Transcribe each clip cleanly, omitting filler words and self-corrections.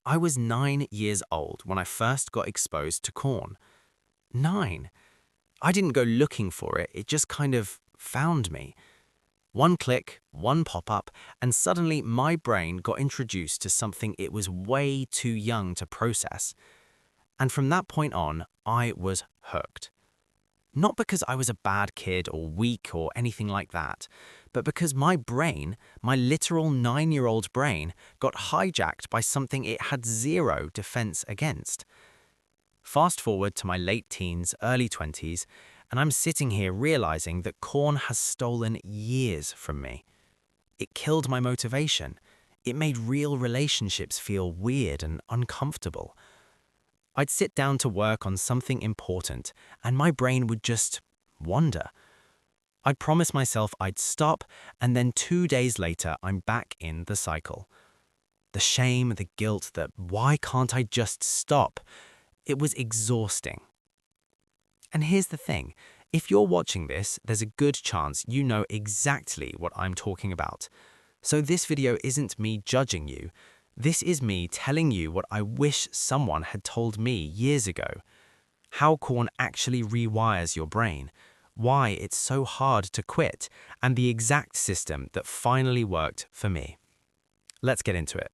I was 9 years old when I first got exposed to corn. 9. I didn't go looking for it, it just kind of found me. One click, one pop-up, and suddenly my brain got introduced to something it was way too young to process. And from that point on, I was hooked. Not because I was a bad kid or weak or anything like that, but because my brain, my literal 9-year-old brain, got hijacked by something it had zero defense against. Fast forward to my late teens, early 20s, and I'm sitting here realizing that corn has stolen years from me. It killed my motivation. It made real relationships feel weird and uncomfortable. I'd sit down to work on something important, and my brain would just wander. I'd promise myself I'd stop, and then 2 days later, I'm back in the cycle. The shame, the guilt, that why can't I just stop? It was exhausting. And here's the thing, if you're watching this, there's a good chance you know exactly what I'm talking about. So this video isn't me judging you. This is me telling you what I wish someone had told me years ago. How corn actually rewires your brain, why it's so hard to quit, and the exact system that finally worked for me. Let's get into it.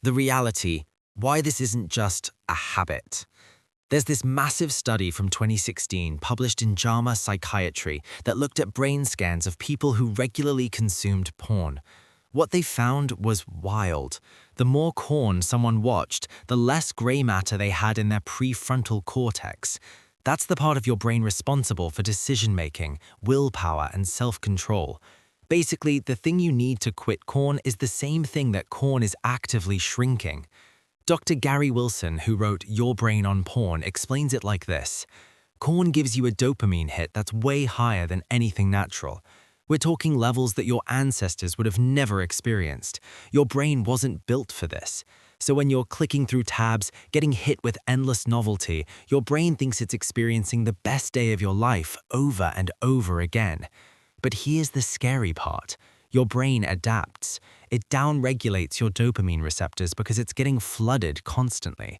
The reality, why this isn't just a habit. There's this massive study from 2016 published in JAMA Psychiatry that looked at brain scans of people who regularly consumed porn. What they found was wild. The more corn someone watched, the less gray matter they had in their prefrontal cortex. That's the part of your brain responsible for decision-making, willpower, and self-control. Basically, the thing you need to quit corn is the same thing that corn is actively shrinking. Dr. Gary Wilson, who wrote Your Brain on Porn, explains it like this. Corn gives you a dopamine hit that's way higher than anything natural. We're talking levels that your ancestors would have never experienced. Your brain wasn't built for this. So when you're clicking through tabs, getting hit with endless novelty, your brain thinks it's experiencing the best day of your life over and over again. But here's the scary part. Your brain adapts. It downregulates your dopamine receptors because it's getting flooded constantly.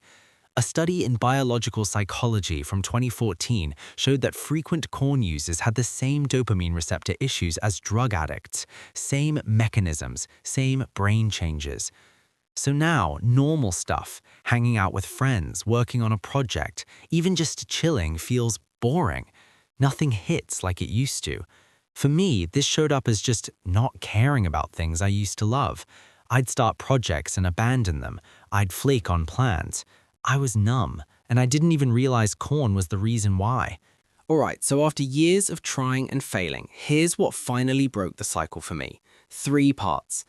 A study in biological psychology from 2014 showed that frequent corn users had the same dopamine receptor issues as drug addicts, same mechanisms, same brain changes. So now, normal stuff, hanging out with friends, working on a project, even just chilling feels boring. Nothing hits like it used to. For me, this showed up as just not caring about things I used to love. I'd start projects and abandon them. I'd flake on plans. I was numb, and I didn't even realize corn was the reason why. Alright, so after years of trying and failing, here's what finally broke the cycle for me. 3 parts.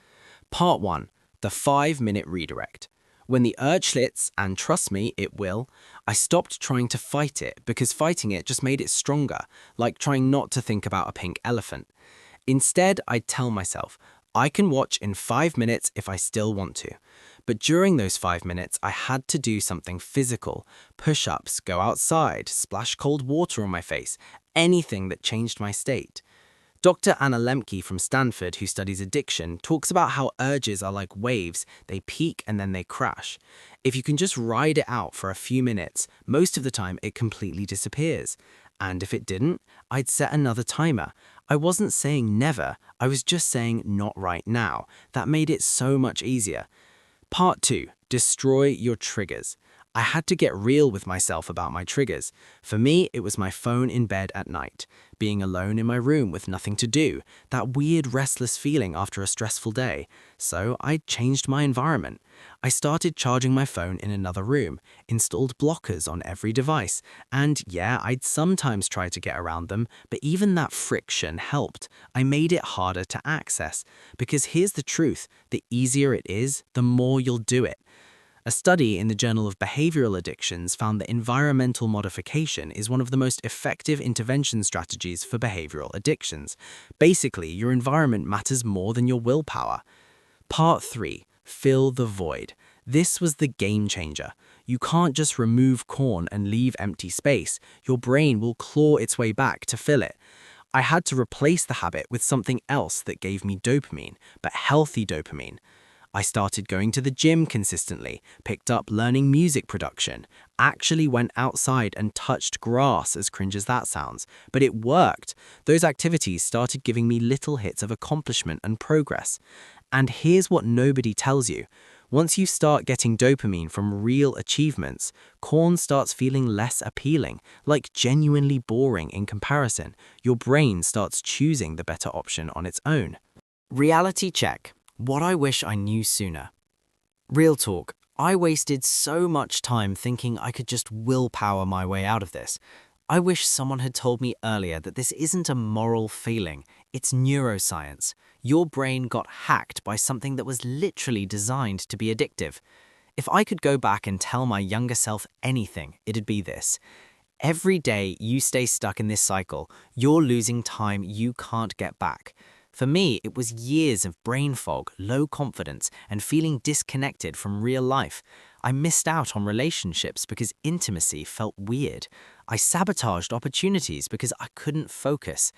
Part 1. The 5-minute redirect. When the urge hits, and trust me, it will, I stopped trying to fight it because fighting it just made it stronger, like trying not to think about a pink elephant. Instead, I'd tell myself, I can watch in 5 minutes if I still want to. But during those 5 minutes, I had to do something physical. Push-ups, go outside, splash cold water on my face, anything that changed my state. Dr. Anna Lemke from Stanford, who studies addiction, talks about how urges are like waves, they peak and then they crash. If you can just ride it out for a few minutes, most of the time it completely disappears. And if it didn't, I'd set another timer. I wasn't saying never, I was just saying not right now. That made it so much easier. Part 2. Destroy your triggers. I had to get real with myself about my triggers. For me, it was my phone in bed at night, being alone in my room with nothing to do, that weird restless feeling after a stressful day. So I changed my environment. I started charging my phone in another room, installed blockers on every device, and yeah, I'd sometimes try to get around them, but even that friction helped. I made it harder to access, because here's the truth, the easier it is, the more you'll do it. A study in the Journal of Behavioral Addictions found that environmental modification is one of the most effective intervention strategies for behavioral addictions. Basically, your environment matters more than your willpower. Part 3. Fill the void. This was the game changer. You can't just remove corn and leave empty space. Your brain will claw its way back to fill it. I had to replace the habit with something else that gave me dopamine, but healthy dopamine. I started going to the gym consistently, picked up learning music production, actually went outside and touched grass, as cringe as that sounds. But it worked. Those activities started giving me little hits of accomplishment and progress. And here's what nobody tells you. Once you start getting dopamine from real achievements, corn starts feeling less appealing, like genuinely boring in comparison. Your brain starts choosing the better option on its own. Reality check. What I wish I knew sooner. Real talk. I wasted so much time thinking I could just willpower my way out of this. I wish someone had told me earlier that this isn't a moral failing, it's neuroscience. Your brain got hacked by something that was literally designed to be addictive. If I could go back and tell my younger self anything, it'd be this. Every day you stay stuck in this cycle, you're losing time you can't get back. For me, it was years of brain fog, low confidence, and feeling disconnected from real life. I missed out on relationships because intimacy felt weird. I sabotaged opportunities because I couldn't focus.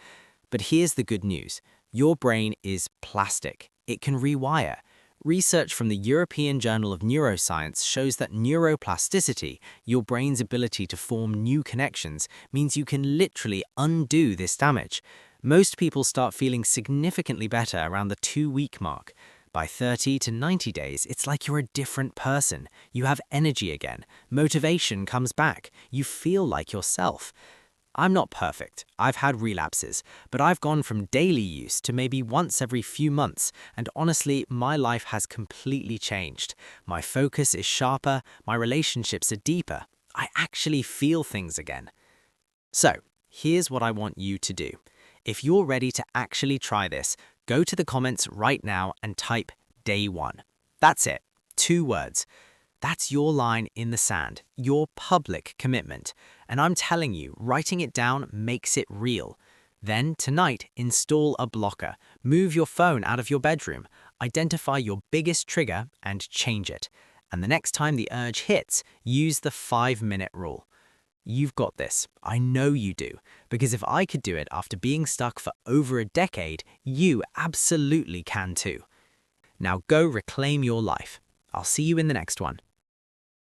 But here's the good news. Your brain is plastic. It can rewire. Research from the European Journal of Neuroscience shows that neuroplasticity, your brain's ability to form new connections, means you can literally undo this damage. Most people start feeling significantly better around the 2-week mark. By 30 to 90 days, it's like you're a different person. You have energy again. Motivation comes back. You feel like yourself. I'm not perfect. I've had relapses, but I've gone from daily use to maybe once every few months, and honestly, my life has completely changed. My focus is sharper, my relationships are deeper. I actually feel things again. So, here's what I want you to do. If you're ready to actually try this, go to the comments right now and type day 1. That's it. 2 words. That's your line in the sand, your public commitment. And I'm telling you, writing it down makes it real. Then tonight, install a blocker. Move your phone out of your bedroom. Identify your biggest trigger and change it. And the next time the urge hits, use the 5-minute rule. You've got this. I know you do. Because if I could do it after being stuck for over a decade, you absolutely can too. Now go reclaim your life. I'll see you in the next one.